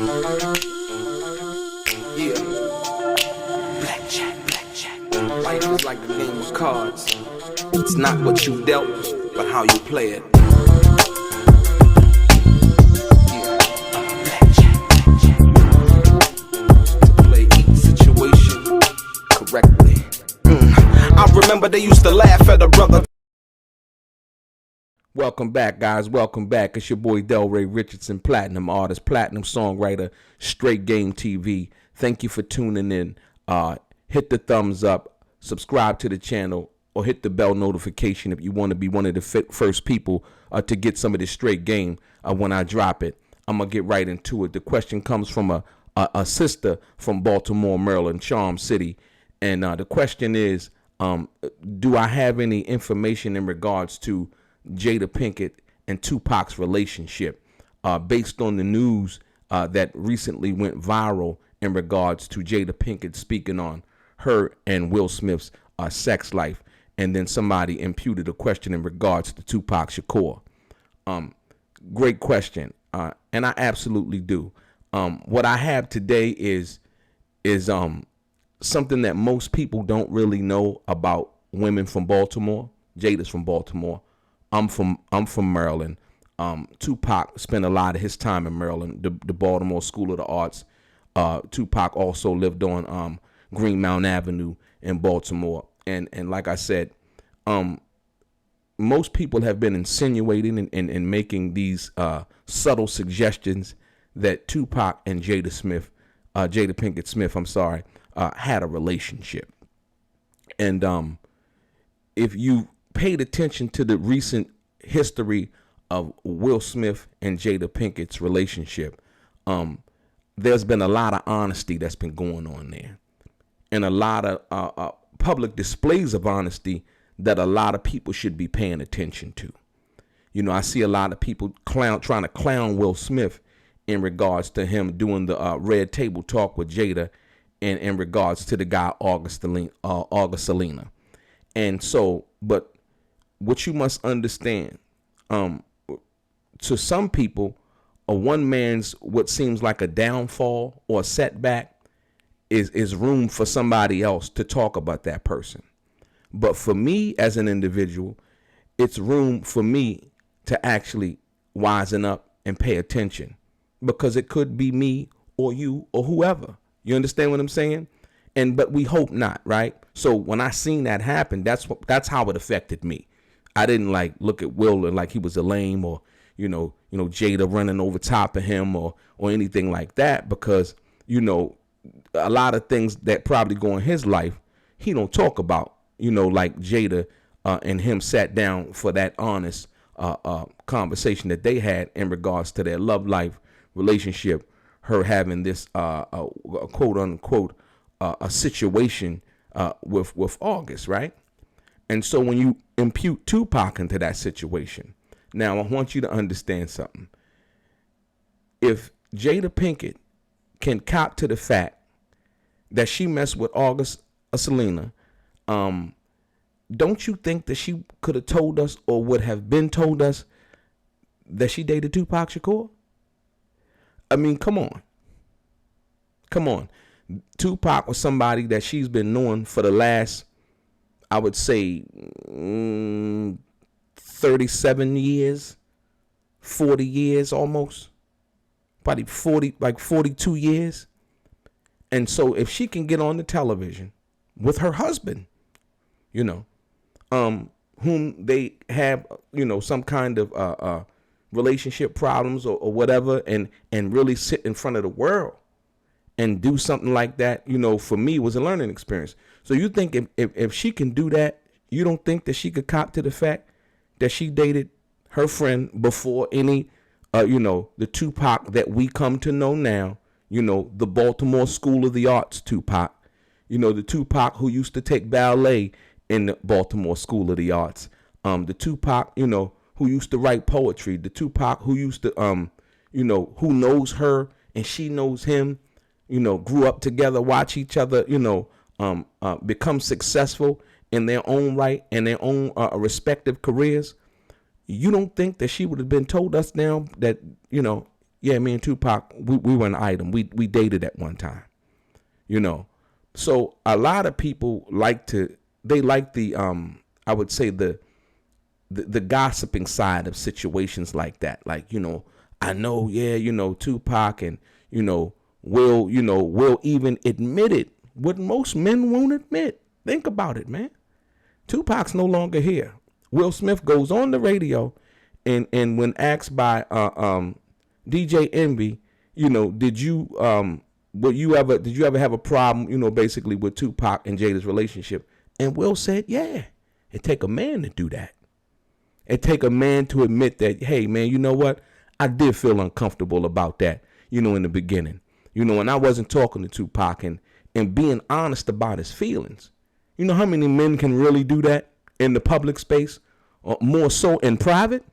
Yeah. Blackjack. Life is like a game of cards. It's not what you dealt, but how you play it. Yeah. Blackjack. To play each situation correctly. I remember they used to laugh at a brother. Welcome back, guys. Welcome back. It's your boy DELRAY, Richardson, platinum artist, platinum songwriter, Straight Game TV. Thank you for tuning in. Hit the thumbs up, subscribe to the channel, or hit the bell notification if you want to be one of the first people to get some of this straight game when I drop it. I'm going to get right into it. The question comes from a sister from Baltimore, Maryland, Charm City. And the question is, do I have any information in regards to Jada Pinkett and Tupac's relationship based on the news that recently went viral in regards to Jada Pinkett speaking on her and Will Smith's sex life, and then somebody imputed a question in regards to Tupac Shakur. Great question, and I absolutely do. What I have today is something that most people don't really know about women from Baltimore. Jada's from Baltimore. I'm from Maryland. Tupac spent a lot of his time in Maryland, the Baltimore School of the Arts. Tupac also lived on Greenmount Avenue in Baltimore. And like I said, most people have been insinuating and making these subtle suggestions that Tupac and Jada Pinkett Smith, had a relationship. And if you paid attention to the recent history of Will Smith and Jada Pinkett's relationship, there's been a lot of honesty that's been going on there, and a lot of public displays of honesty that a lot of people should be paying attention to. You know, I see a lot of people trying to clown Will Smith in regards to him doing the red table talk with Jada, and in regards to the guy Alsina. And so, but what you must understand, to some people, a one man's what seems like a downfall or a setback is room for somebody else to talk about that person. But for me as an individual, it's room for me to actually wisen up and pay attention, because it could be me or you or whoever. You understand what I'm saying? But we hope not, right? So when I seen that happen, that's how it affected me. I didn't like look at Will like he was a lame, or Jada running over top of him or anything like that, because a lot of things that probably go in his life he don't talk about, like Jada and him sat down for that honest conversation that they had in regards to their love life, relationship, her having this quote unquote a situation with August, right? And so when you impute Tupac into that situation, now I want you to understand something. If Jada Pinkett can cop to the fact that she messed with Alsina, don't you think that she could have told us, or would have been told us, that she dated Tupac Shakur? I mean, come on. Tupac was somebody that she's been knowing for the last, I would say, 37 years, 40 years almost, probably 42 years. And so if she can get on the television with her husband, whom they have, some kind of relationship problems or whatever, and really sit in front of the world and do something like that, for me, it was a learning experience. So you think if she can do that, you don't think that she could cop to the fact that she dated her friend before any, the Tupac that we come to know now, the Baltimore School of the Arts Tupac, the Tupac who used to take ballet in the Baltimore School of the Arts, the Tupac, who used to write poetry, the Tupac who used to, who knows her and she knows him, grew up together, watch each other, become successful in their own right and their own respective careers. You don't think that she would have been told us now that, Yeah, me and Tupac, we were an item. We dated at one time, you know. So a lot of people like the I would say the gossiping side of situations like that. Like, I know, yeah, Tupac and, will even admit it. What most men won't admit. Think about it, man. Tupac's no longer here. Will Smith goes on the radio and when asked by DJ Envy, did you ever have a problem, basically with Tupac and Jada's relationship? And Will said, yeah, it take a man to do that. It take a man to admit that, hey, man, you know what? I did feel uncomfortable about that, in the beginning. And I wasn't talking to Tupac and being honest about his feelings. You know how many men can really do that in the public space, or more so in private?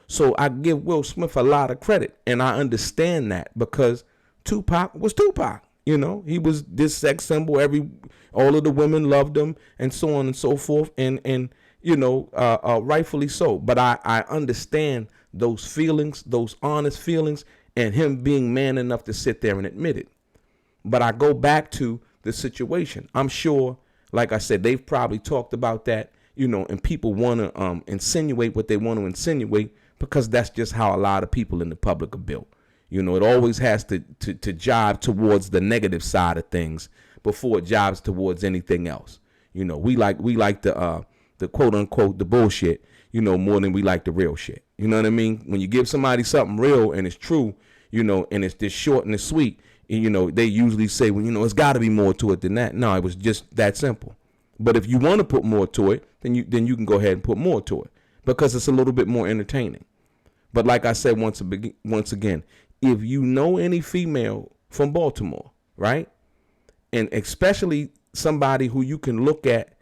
So I give Will Smith a lot of credit, and I understand that because Tupac was Tupac. He was this sex symbol. All of the women loved him, and so on and so forth, and rightfully so. But I understand those feelings, those honest feelings, and him being man enough to sit there and admit it. But I go back to the situation. I'm sure, like I said, they've probably talked about that, and people want to insinuate what they want to insinuate because that's just how a lot of people in the public are built. It always has to jive towards the negative side of things before it jives towards anything else. We like the quote unquote the bullshit, more than we like the real shit. You know what I mean? When you give somebody something real and it's true, and it's this short and it's sweet, they usually say, well, it's got to be more to it than that. No, it was just that simple. But if you want to put more to it, then you can go ahead and put more to it because it's a little bit more entertaining. But like I said, once again, if you know any female from Baltimore, right, and especially somebody who you can look at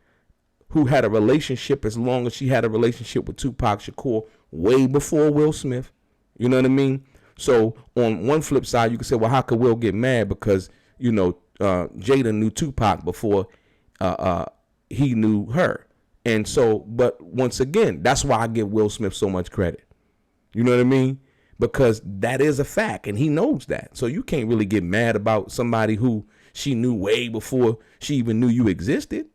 who had a relationship as long as she had a relationship with Tupac Shakur way before Will Smith, you know what I mean? So on one flip side, you can say, well, how could Will get mad because, Jada knew Tupac before he knew her. And so, but once again, that's why I give Will Smith so much credit. You know what I mean? Because that is a fact and he knows that. So you can't really get mad about somebody who she knew way before she even knew you existed,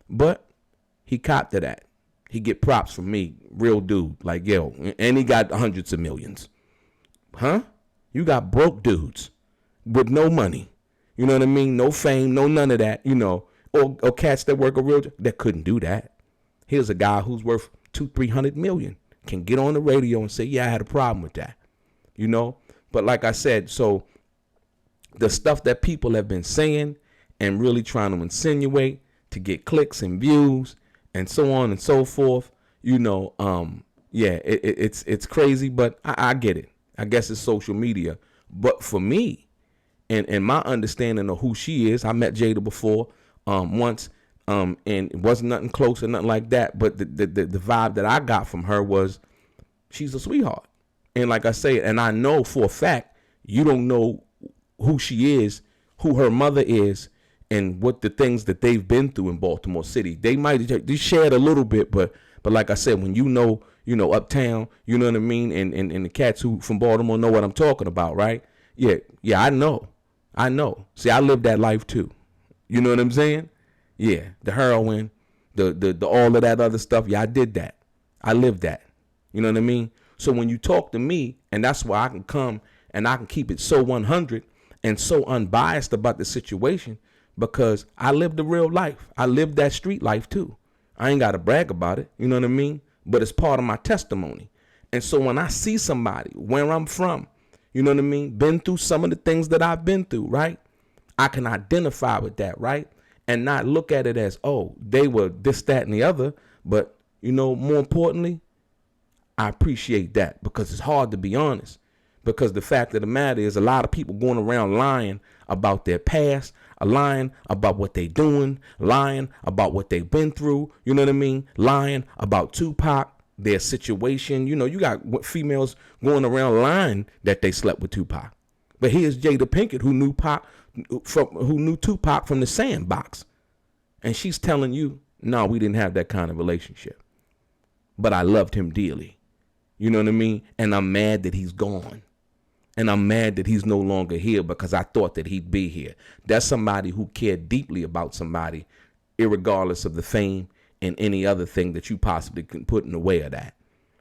but he copped to that. He get props from me, real dude, like, yo, and he got hundreds of millions. Huh? You got broke dudes with no money. You know what I mean? No fame, no none of that, or cats that work a real job that couldn't do that. Here's a guy who's worth 200-300 million can get on the radio and say, yeah, I had a problem with that, But like I said, so the stuff that people have been saying and really trying to insinuate to get clicks and views and so on and so forth, it's crazy, but I get it. I guess it's social media. But for me, and my understanding of who she is, I met Jada before once, and it wasn't nothing close or nothing like that. But the vibe that I got from her was she's a sweetheart. And like I say, and I know for a fact, you don't know who she is, who her mother is, and what the things that they've been through in Baltimore City. They shared a little bit, but like I said, when uptown, you know what I mean? And the cats who from Baltimore know what I'm talking about, right? Yeah, I know. See, I lived that life too. You know what I'm saying? Yeah, the heroin, the all of that other stuff. Yeah, I did that. I lived that. You know what I mean? So when you talk to me, and that's why I can come and I can keep it so 100 and so unbiased about the situation, because I lived the real life. I lived that street life too. I ain't got to brag about it. You know what I mean? But it's part of my testimony. And so when I see somebody where I'm from, you know what I mean? Been through some of the things that I've been through, right? I can identify with that, right? And not look at it as, oh, they were this, that, and the other. But, more importantly, I appreciate that because it's hard to be honest. Because the fact of the matter is a lot of people going around lying about their past, lying about what they doing, lying about what they've been through, you know what I mean? Lying about Tupac, their situation. You got females going around lying that they slept with Tupac. But here's Jada Pinkett who knew Tupac from the Sandbox. And she's telling you, no, we didn't have that kind of relationship. But I loved him dearly. You know what I mean? And I'm mad that he's gone. And I'm mad that he's no longer here because I thought that he'd be here. That's somebody who cared deeply about somebody, irregardless of the fame and any other thing that you possibly can put in the way of that.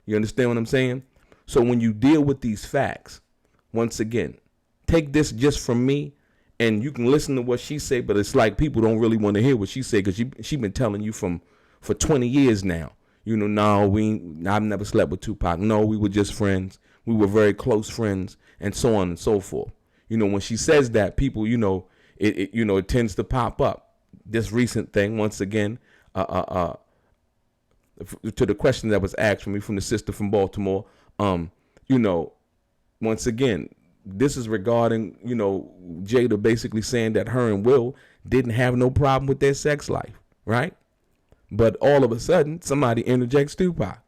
You understand what I'm saying? So when you deal with these facts, once again, take this just from me, and you can listen to what she say, but it's like people don't really want to hear what she say because she been telling you for 20 years now. You know, no, I've never slept with Tupac. No, we were just friends. We were very close friends, and so on and so forth. You know, when she says that, people, you know, it tends to pop up. This recent thing, once again, to the question that was asked for me from the sister from Baltimore, you know, once again, this is regarding, you know, Jada basically saying that her and Will didn't have no problem with their sex life, right? But all of a sudden, somebody interjects Tupac.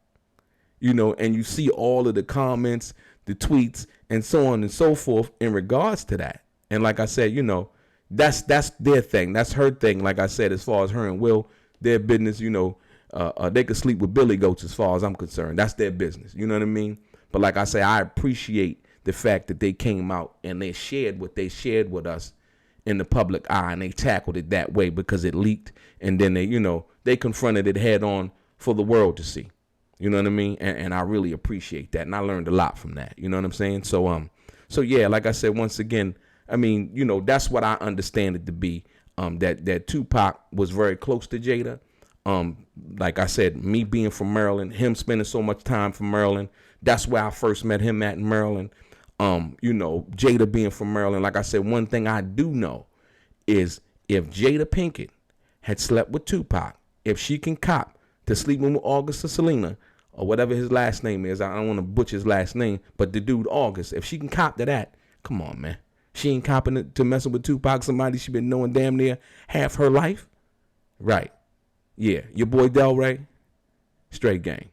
You know, and you see all of the comments, the tweets, and so on and so forth in regards to that. And like I said, you know, that's their thing. That's her thing. Like I said, as far as her and Will, their business, you know, they could sleep with billy goats as far as I'm concerned. That's their business. You know what I mean? But like I say, I appreciate the fact that they came out and they shared what they shared with us in the public eye, and they tackled it that way because it leaked. And then they, you know, they confronted it head on for the world to see. You know what I mean? And I really appreciate that. And I learned a lot from that. You know what I'm saying? So yeah, like I said, once again, I mean, you know, that's what I understand it to be. That Tupac was very close to Jada. Like I said, me being from Maryland, him spending so much time from Maryland, that's where I first met him at in Maryland. You know, Jada being from Maryland, like I said, one thing I do know is if Jada Pinkett had slept with Tupac, if she can cop to sleeping with August or Selena, or whatever his last name is. I don't want to butcher his last name, but the dude August, if she can cop to that, come on, man. She ain't copping to messing with Tupac, somebody she been knowing damn near half her life. Right. Yeah, your boy DELRAY, straight gang.